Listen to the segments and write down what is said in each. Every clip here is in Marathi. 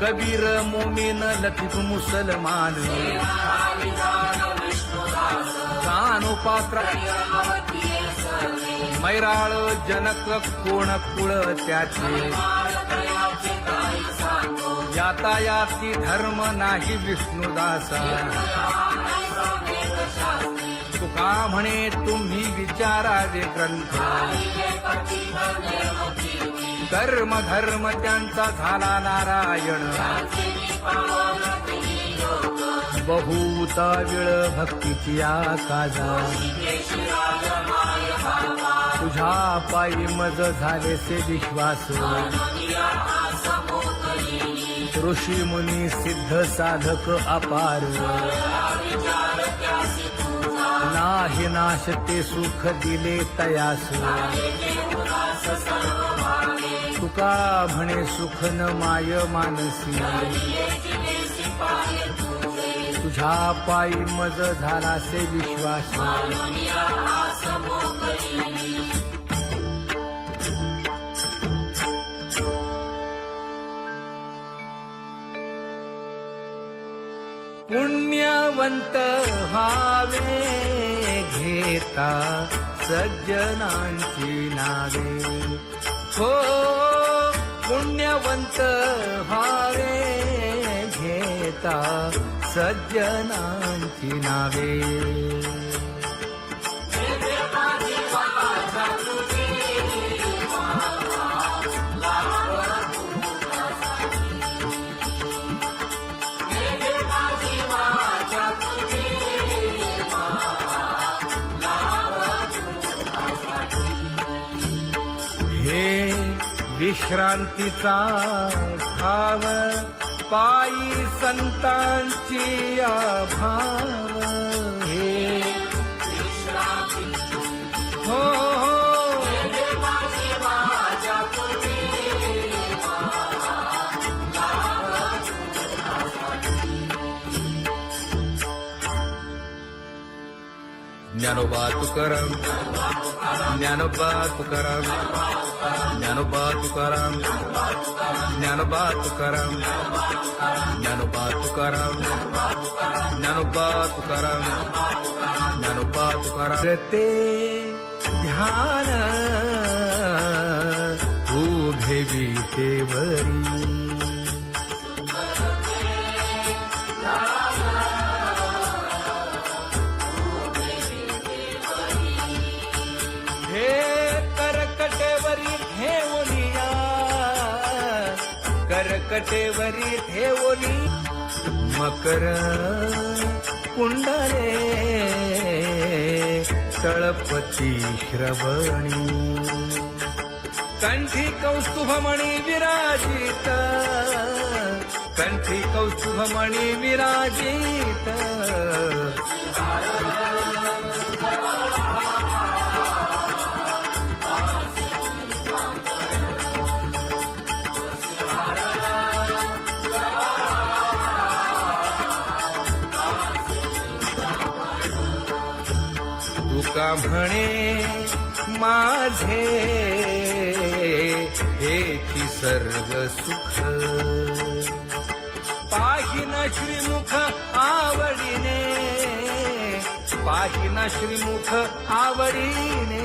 कबीर मोमीन लतीफ मुसलमान कानोपात्र मैराळ जनक कोण कुळ त्याचे यातायाती धर्म नाही विष्णुदासा तुका म्हणे तुम्ही विचारावे ग्रंथ कर्म धर्म त्यांचा झाला नारायण बहुता वेळ भक्तीची आकाजा तुझ्या पायी मज झालेसे विश्वास ऋषी मुनी सिद्ध साधक अपार नाही नाश ते सुख दिले तयास तुका म्हणे सुख न माय मानसी तुझ्या पायी मज झालासे विश्वास पुण्यवंत व्हावे घेता सज्जनांची नावे हो पुण्यवंत व्हावे घेता सज्जनांची नावे हे विश्रांतीचा भाव पायी संतांची अभाव हे हो ज्ञानोबा तुकाराम ज्ञानोबा तुकाराम ज्ञानोबा तुकाराम ज्ञानोबा तुकाराम ज्ञानोबा तुकाराम ज्ञानोबा तुकाराम ज्ञानोबा तुकाराम ते ध्यान उभे विटेवरी करकटेवरी ठेवली मकर कुंडले तळपती श्रवणी कंठी कौस्तुभमणी विराजित कंठी कौस्तुभमणी विराजित तुका म्हणे माझे हेची सर्व सुख पाहिन श्रीमुख आवडीने पाहिन श्रीमुख आवडीने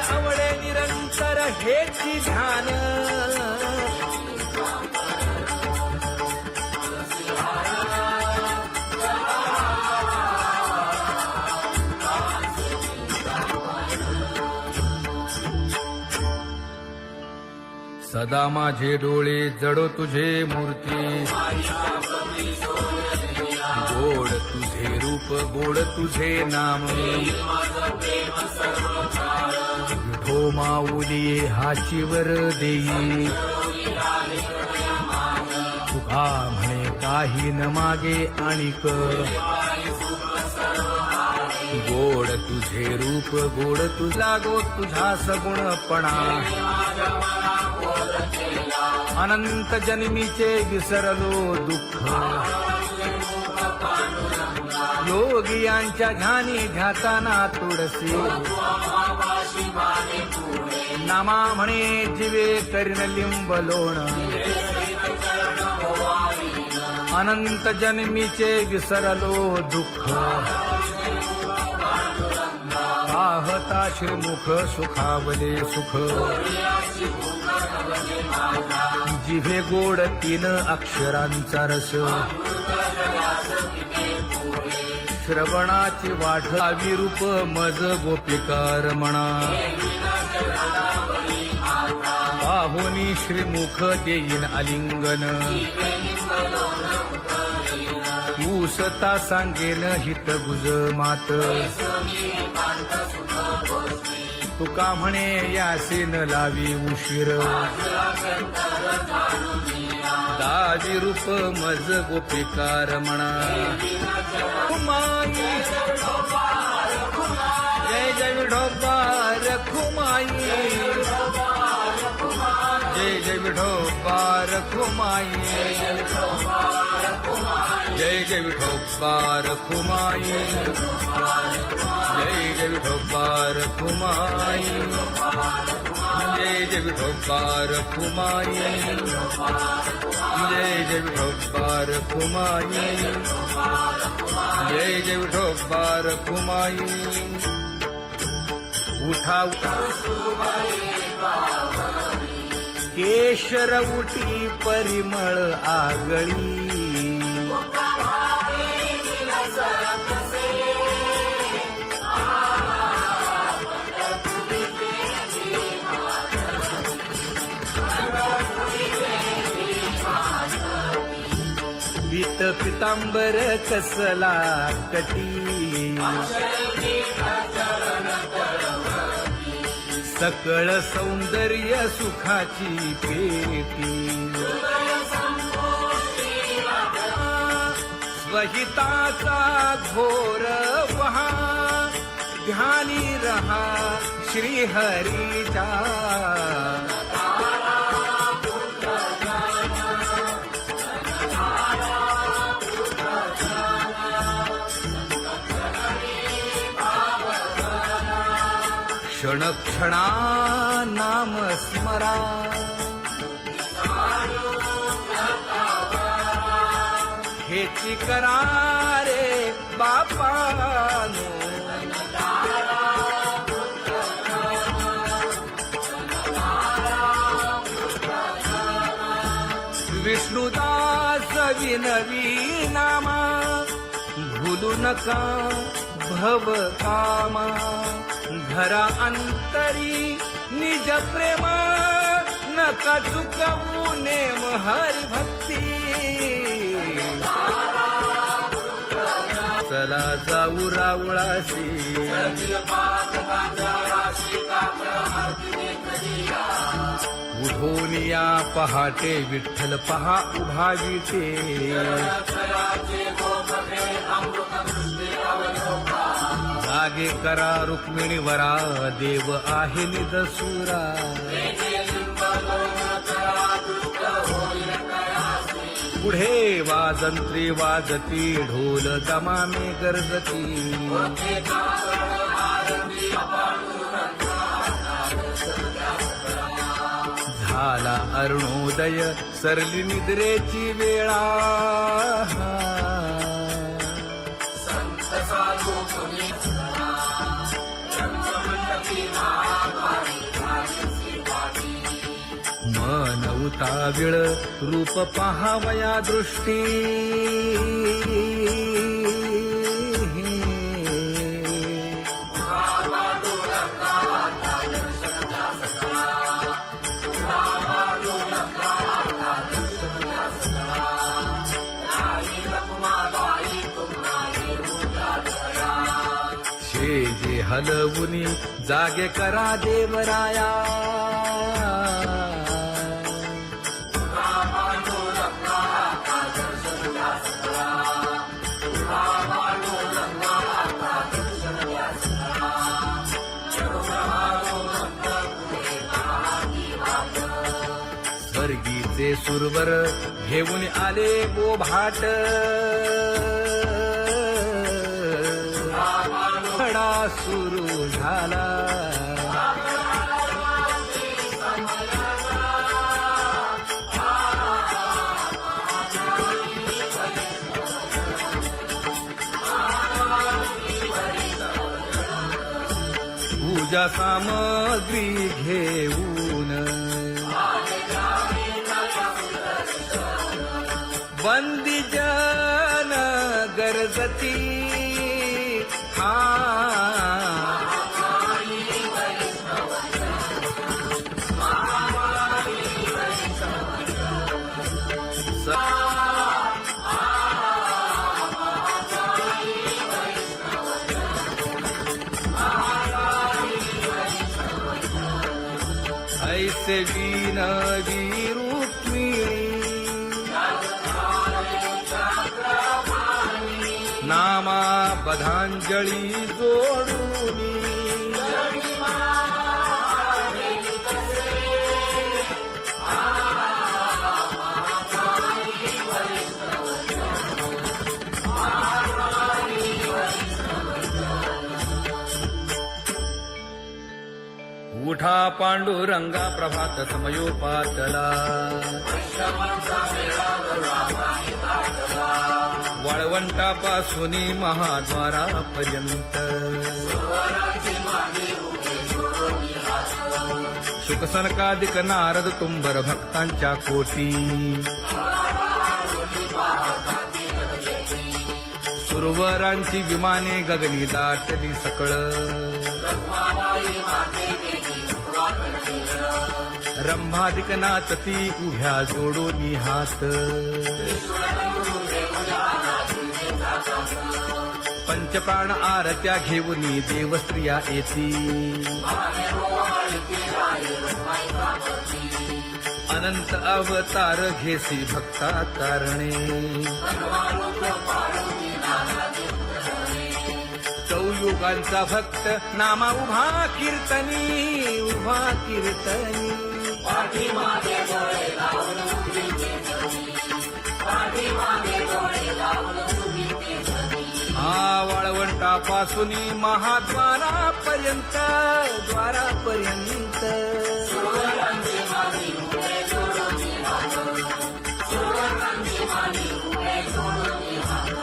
आवडे निरंतर हेची ध्यान सदा माझे डोळे जडो तुझे मूर्ती गोड तुझे रूप गोड तुझे नाम विठो माऊली हाचीवर देई तुका म्हणे काही न मागे आणिक गोड तुझे रूप गोड तुझा गो तुझा सगुणपणा अनंत जन्मीचे विसरलो दुःख योगियांच्या ध्यानी ध्याताना तुळसी नामा म्हणे जीवे करीन लिंब लोण अनंत जन्मीचे विसरलो दुःख पाहता श्रीमुख सुखावले सुख जिभे गोड 3 अक्षरांचा रस श्रवणाची वाढ विरूप मज गोपिकार म्हणा पाहुनी श्रीमुख देईन आलिंगन ऊसता सांगेन हित गुज मात तुका म्हणे यासीन लावी उशीर दावी रूप मज गोपिकार म्हणा खुमाई जय जय विठोबार खुमाई जय जय विठोबार खुमाई जय जय विठोबार खुमाई जय जय विठोबार खुमाई जय जय विठोबार खुमाई जय जय विठोबार खुमाई जय जय विठोबार खुमाई उठा केशर उठी परिमळ आगळी पीत पितांबर कसला कटी सकळ सौंदर्य सुखाची पेटी स्वहिताचा घोर वहा ध्यानी रहा श्रीहरीचा क्षण क्षणा नाम स्मरा हेची करा रे बापानो विष्णुदास विनवी नामा भूलू नका भव कामा धरा अंतरी निज प्रेमा नका चुकवू नेम हरी भक्ती चला जाऊ रावळाशी उठोनिया पहाटे विठ्ठल पहा उभा विटे जागे करा रुक्मिणी वरा देव आहे निदसुरा पुढे वाजंत्री वाजती ढोल दमामे गरजती झाला अरुणोदय सरली निद्रेची वेळा मन उताविळ रूप पहावया दृष्टी जे हलवुनी जागे करा देवराया स्वर्गी भक्तीचे सुरवर घेऊन आले बोभाट खडा सुरू झाला पूजा सामग्री घेऊन बंदी जन गरजती ऐसे विनवी रुक्मिणी नामा बधांजळी जोडूनी उठा पांडुरंगा प्रभात समयोपातला वाळवंटापासून महाद्वारापर्यंत शुकसनकादिक नारद तुंबर भक्तांच्या कोटी सुरवरांची विमाने गगनी दाटली सकळ रंभादिक नाचती उभ्या जोडोनी हात पंचप्राण आरत्या घेऊनी देवस्त्रिया येती अनंत अवतार घेसी भक्ता तारणे चौयुगांचा भक्त नामा उभा कीर्तनी उभा कीर्तनी पाठीमागे डोळे लावून उभी ते जगी पाठीमागे डोळे लावून उभी ते जगी वाळवंटापासून महाद्वारापर्यंत द्वारापर्यंत सुरवरांची मागे उभे जोडून हात सुरवरांची मागे उभे जोडून हात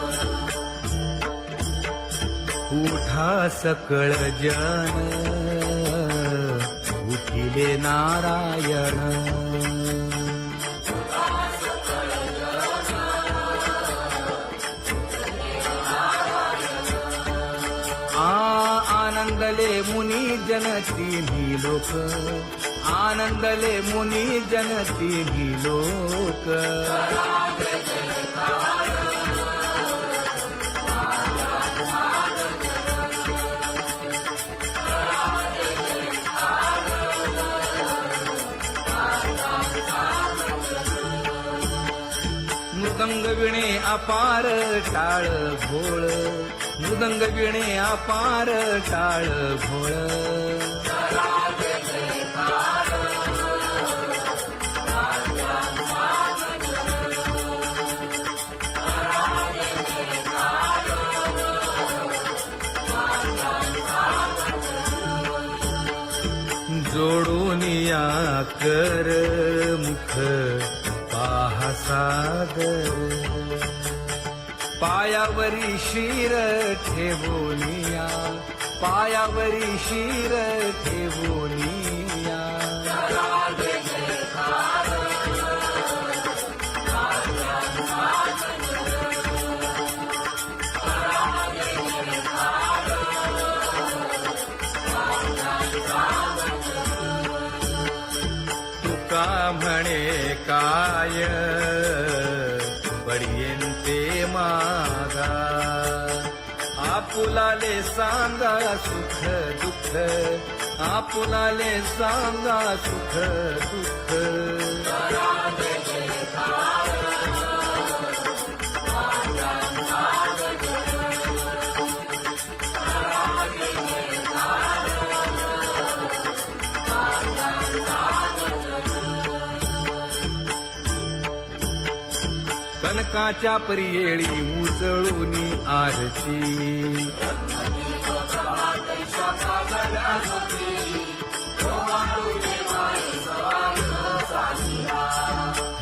उठा सकळ जन उठिले नारायण आनंदले मुनी जन तिन्ही लोक आनंदले मुनी जन तिन्ही लोक मृदंग विणे अपार टाळ भोळ मृदंग विणे अपार टाळ भोळ जोडूनिया कर मुख पाहा सागर पायावरी शिर ठेवोनिया पायावरी शिर ठेवोनिया तुका म्हणे काय बडियेंते मागा आपुलाले सांगा सुख दुःख आपुलाले सांगा सुख दुःख सनकाच्या परियेळी उजळूनी आरती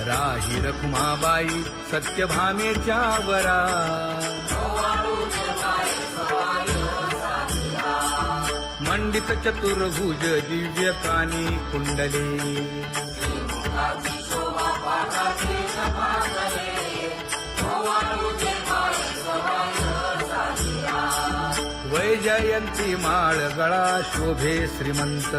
राही रखुमाबाई सत्यभामेच्या वरा मंडित चतुर्भुज दिव्य कानी कुंडले वैजयंती माळ गळा शोभे श्रीमंत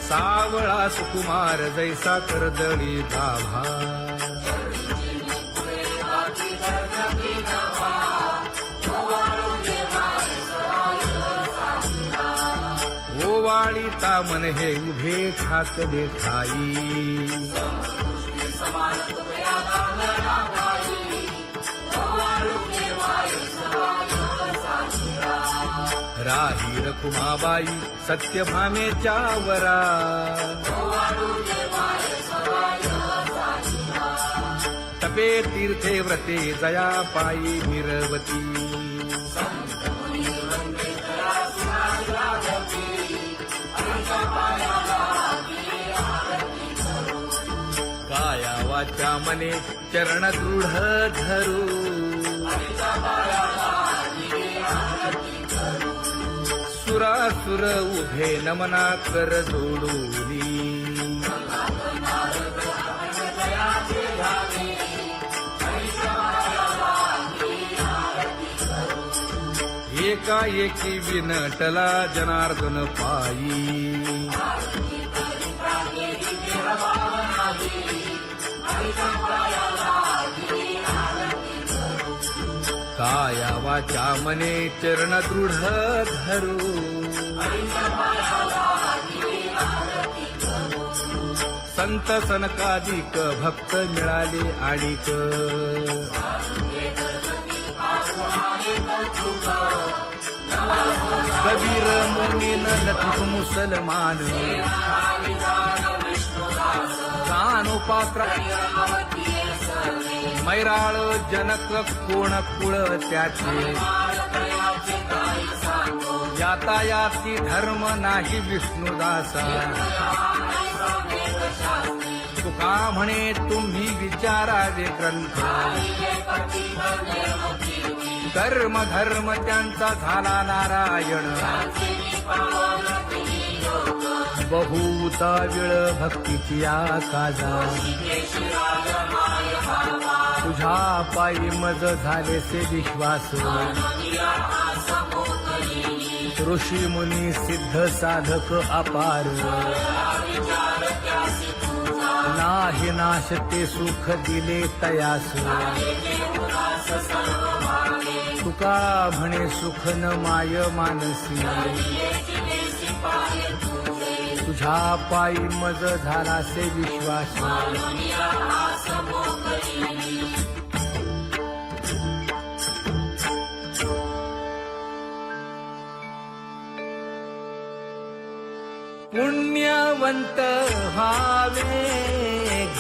सावळा सुकुमार जैसा कर्दळी गाभा ओवाळी तामन हे उभे ठाकले ठाई राही रखुमाबाई सत्यभामेच्या वरा तपे तीर्थे व्रते जया पायी मिरवती काया वाचा मने चरण दृढ धरू सुरासुर उभे नमना कर जोडूनी एकाएकी विनटला जनार्दन पायी काया वाचा मने चरण दृढ धरू संत सनकादिक भक्त मिळाले आणिक कबीर मुनीन लथिक मुसलमान कानोपात्रा मैराळ जनक कोण कुळ त्याचे यातायाती धर्म नाही विष्णुदासा तुका म्हणे तुम्ही विचारावे ग्रंथ कर्म धर्म त्यांचा झाला नारायण बहुता वेळ भक्तीची आकाजा तुझ्या पायी मज झालेसे विश्वास ऋषी मुनी सिद्ध साधक अपार नाही नाश ते सुख दिले तयास तुका म्हणे सुख न माय मानसी तुझ्या पायी मज झालासे विश्वास पुण्यवंत व्हावे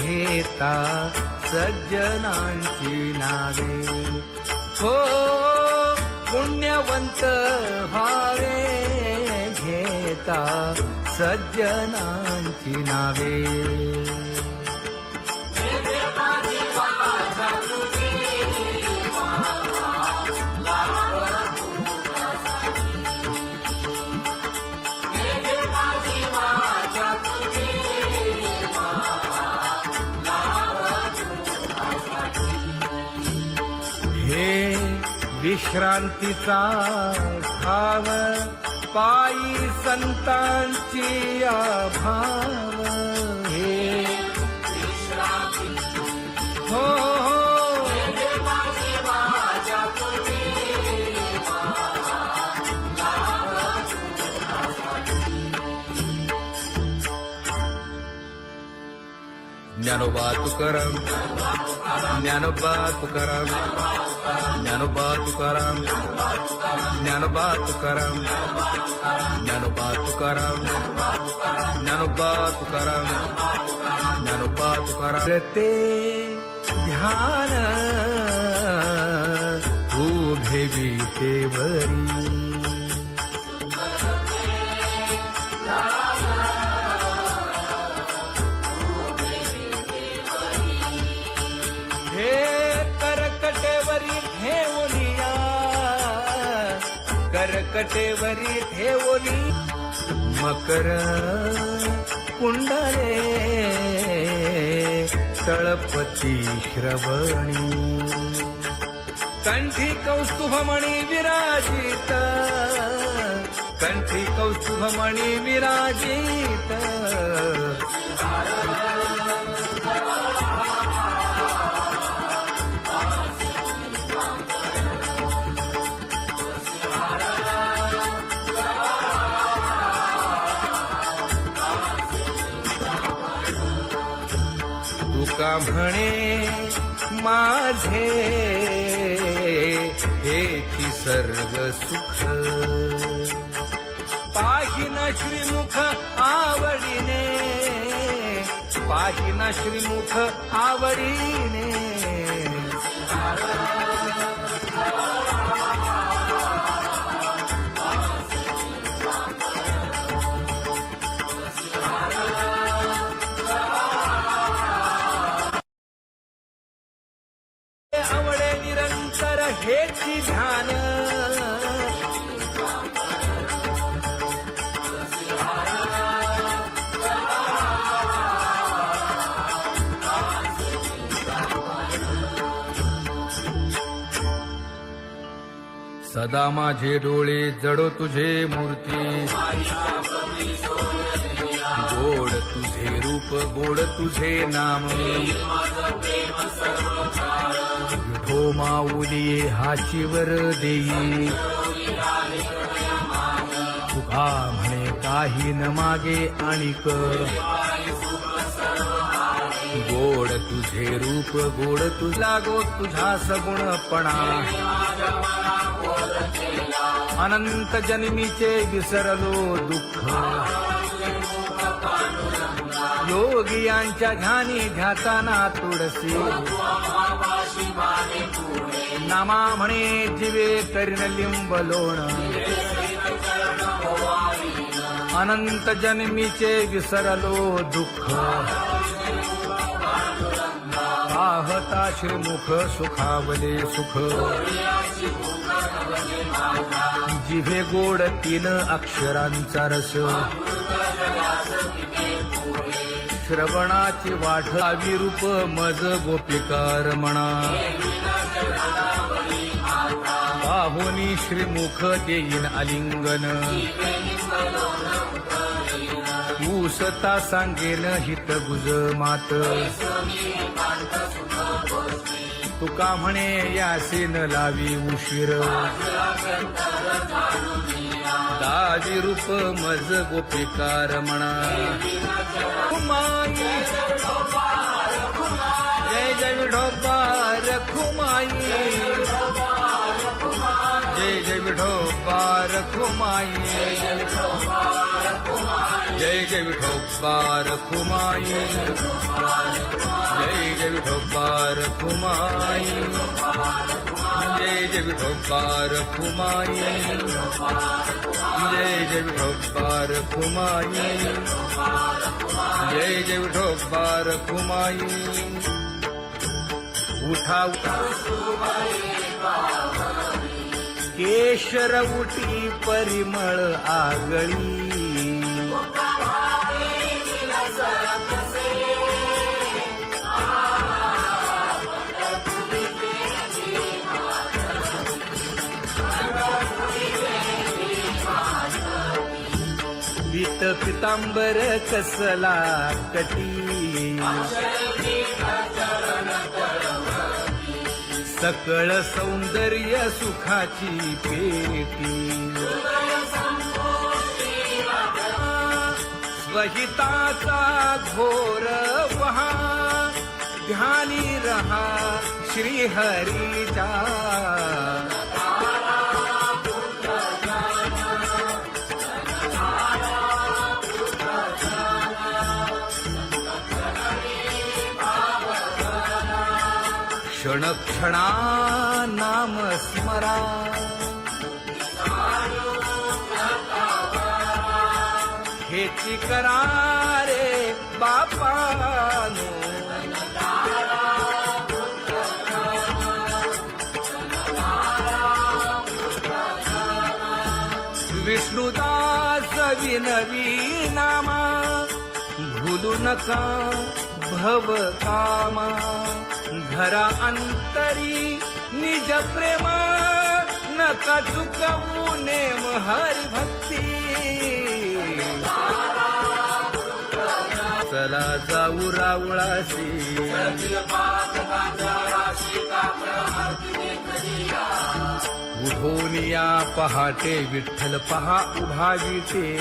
घेता सज्जनांची नावे हो पुण्यवंत व्हावे घेता सज्जनांची नावे हे विश्रांतीचा भाव पायी संतांची अभाव हे हो ज्ञानोबा तुकाराम ज्ञानोबा तुकाराम ज्ञानोबा तुकाराम ज्ञानोबा तुकाराम ज्ञानोबा तुकाराम ज्ञानोबा तुकाराम ज्ञानोबा तुकाराम ते ध्यान उभे विटेवरी हे करकटेवरी ठेवलिया करकटेवरी ठेवली मकर कुंडले तळपती श्रवणी कंठी कौस्तुभमणी विराजित कंठी कौस्तुभमणी विराजित तुका म्हणे माझे हेची सर्व सुख पाहिन श्रीमुख आवडीने पाहिन श्रीमुख आवडीने आवडे निरंतर हेची ध्यान सदा माझे डोळे जडो तुझे मूर्ती गोड तुझे रूप गोड तुझे नाम विठो माऊली हाचीवर देई तुका म्हणे काही न मागे आणिक गोड तुझे रूप गोड तुझा गो तुझा सगुणपणा अनंत जन्मीचे विसरलो दुःख योगियांच्या ध्यानी ध्याताना तुळसी नामा म्हणे जीवे करीन लिंब लोण अनंत जन्मीचे विसरलो दुःख पाहता श्रीमुख सुखावले सुख जिभे गोड 3 अक्षरांचा रस श्रवणाची वाढ विरूप मज गोपिकार म्हणा पाहुनी श्रीमुख देईन आलिंगन ऊसता सांगेन हित गुज मात तुका म्हणे यासीन लावी उशीर दाजी रूप मज गोपिकार म्हणा खुमाई जय जय विठोबा रखुमाई जय जय विठोबा रखुमाई जय जय विठोबा रखुमाई जय जय विठोबा रखुमाई जय जय विठोबा रखुमाई जय जय विठोबा रखुमाई जय जय विठोबा रखुमाई उठा केशर उठी परिमळ आगळी पीत पितांबर कसला कटी सकळ सौंदर्य सुखाची पेटी स्वहिताचा घोर वहा ध्यानी रहा श्री हरीचा. क्षण क्षणा नाम स्मरा. हेची करा रे बापानो. विष्णुदास विनवी नामा. भूलू नका भव कामा. धरा अंतरी निज प्रेमा. नका चुकवू नेम हरी भक्ती. चला जाऊ रावळासी. उठोनिया पहाटे विठ्ठल पहा उभा विटे.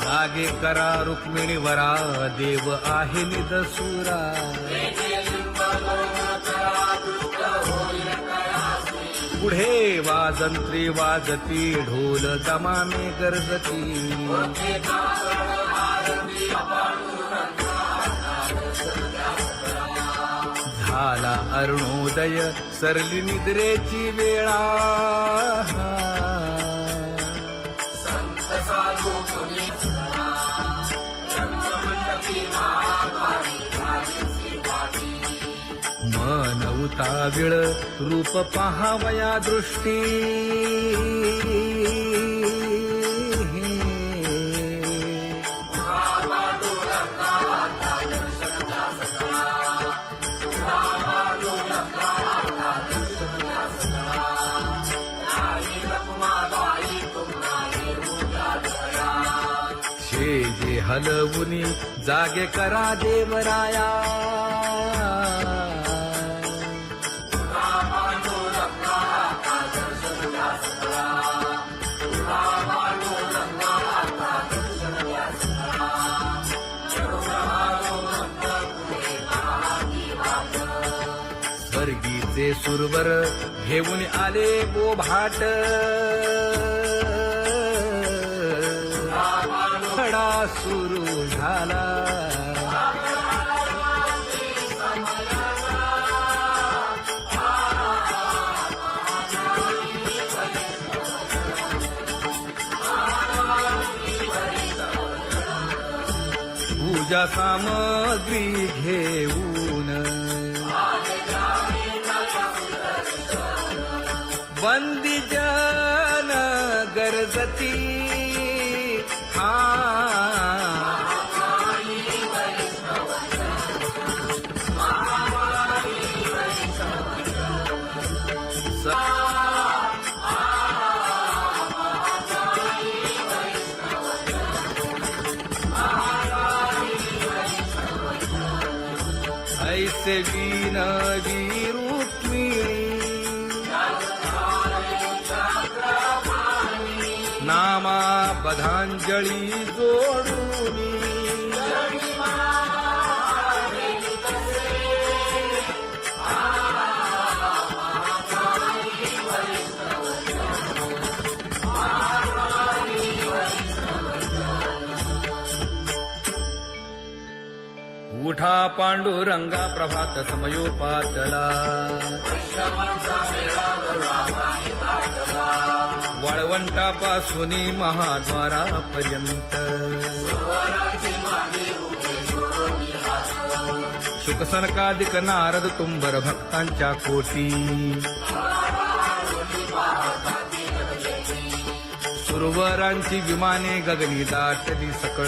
जागे करा रुक्मिणी वरा. देव आहे निदसुरा. पुढे वाजंत्री वाजती. ढोल दमामे गरजती. झाला अरुणोदय सरली निद्रेची वेळा. मन उताविळ रूप पहावया दृष्टी. जे हलवुनी जागे करा देवराया. स्वर्गीचे सुरवर घेऊन आले बोभाट. खडा सुरू झाला. पूजा सामग्री घेऊन. बंदी जन गरजती. ऐसे विनवी रुक्मिणी. नामा बधांजळी जोडूनी. उठा पांडुरंगा प्रभात समयोपातला. वाळवंटापासून महाद्वारापर्यंत. शुकसनकादिक नारद तुंबर भक्तांच्या कोटी. सुरवरांची विमाने गगनी दाटली सकळ.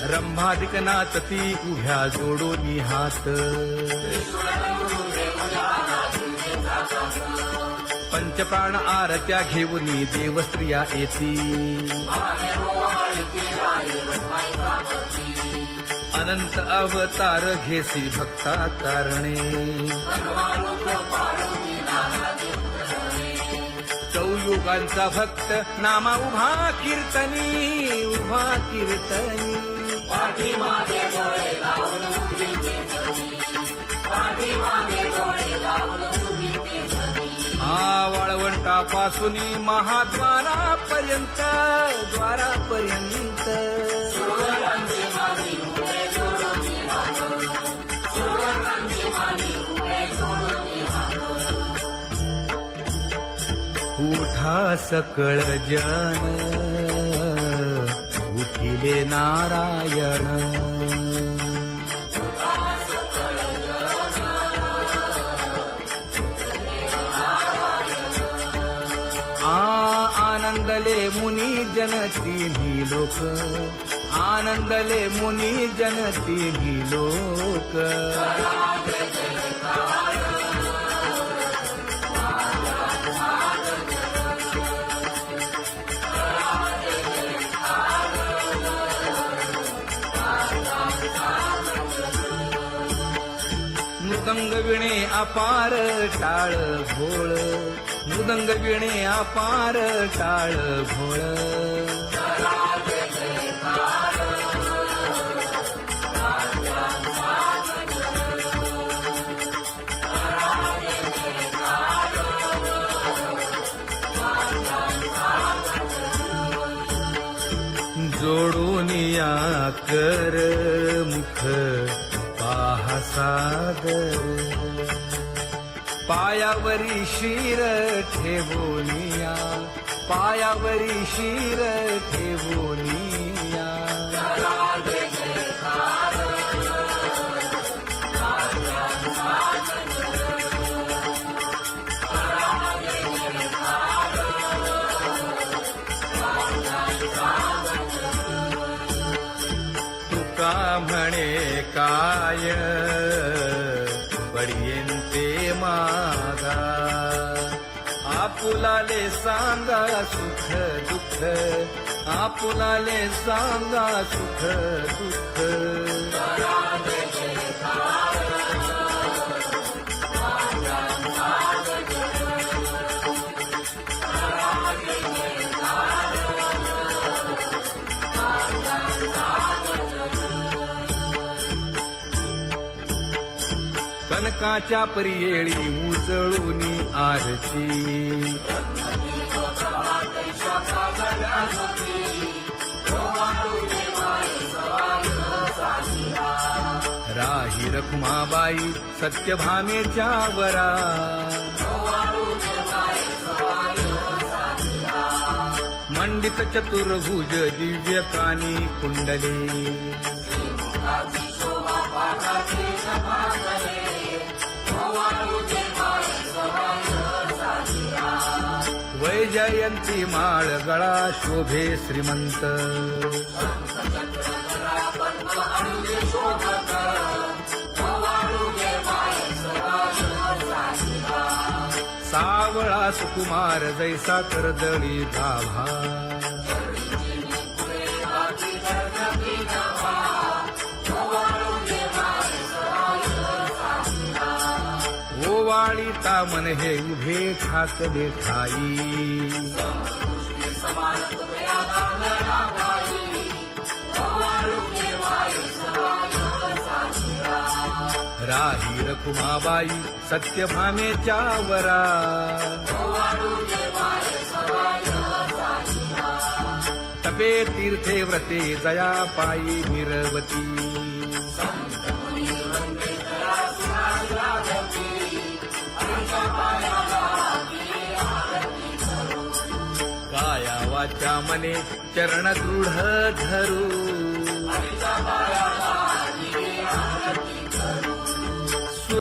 रंभादिक नाचती उभ्या जोडोनी हात. पंचप्राण आरत्या घेऊनी देवस्त्रिया येती. अनंत अवतार घेसी भक्ता कारणे. युगांचा भक्त नामा उभा कीर्तनी उभा कीर्तनी पाठीमागे डोळे लावून उभी केसरी पाठीमागे डोळे लावून उभी केसरी हा वाळवंटापासून महाद्वारापर्यंत द्वारापर्यंत सुवर्णांची मानी उभे जोडून हात सुवर्णांची मानी उभे जोडून हात उठा सकळ जन उठिले नारायण आनंदले मुनी जन तिन्ही लोक आनंदले मुनी जन तिन्ही लोक मृदंग विणे अपार टाळ भोळ मृदंग विणे अपार टाळ भोळ जोडून या कर मुख पाहा सागर पायावरी शिर ठेवोनिया पायावरी शिर ठेवोनिया तुका म्हणे काय बडियेंते मागा आपुलाले सांगा सुख दुःख आपुलाले सांगा सुख दुःख कनकाच्या परियेळी उजळूनी आरती राही रखुमाबाई सत्यभामेच्या वरा मंडित चतुर्भुज दिव्य कानी कुंडले वैजयंती माळ गळा शोभे श्रीमंत सावळा सुकुमार जैसा करदळी गाभा ओवाळीता मन हे उभे ठाकले ठाई राही रखुमाबाई सत्यभामेच्या वरा तपे तीर्थे व्रते जया पायी निरवती काया वाचा मने चरण दृढ धरू